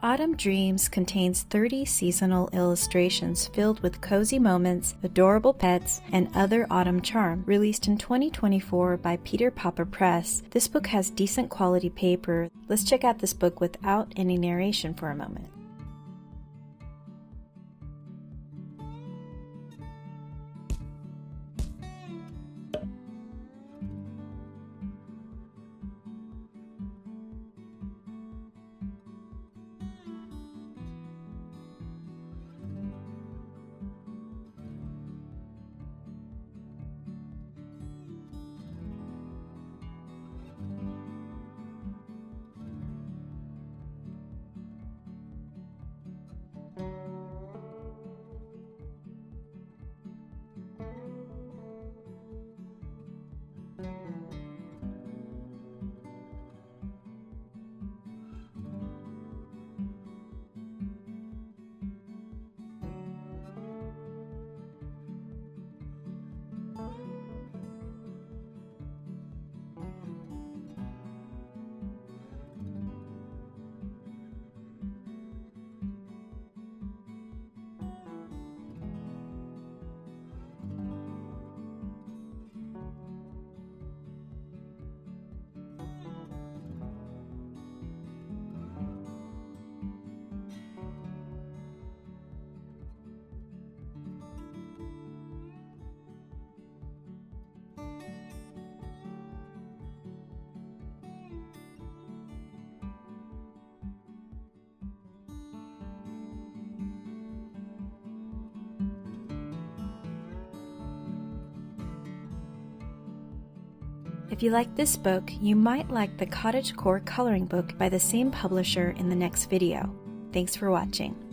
Autumn Dreams contains 30 seasonal illustrations filled with cozy moments, adorable pets, and other autumn charm. Released in 2024 by Peter Pauper Press, this book has decent quality paper. Let's check out this book without any narration for a moment. If you like this book, you might like the Cottagecore coloring book by the same publisher in the next video. Thanks for watching.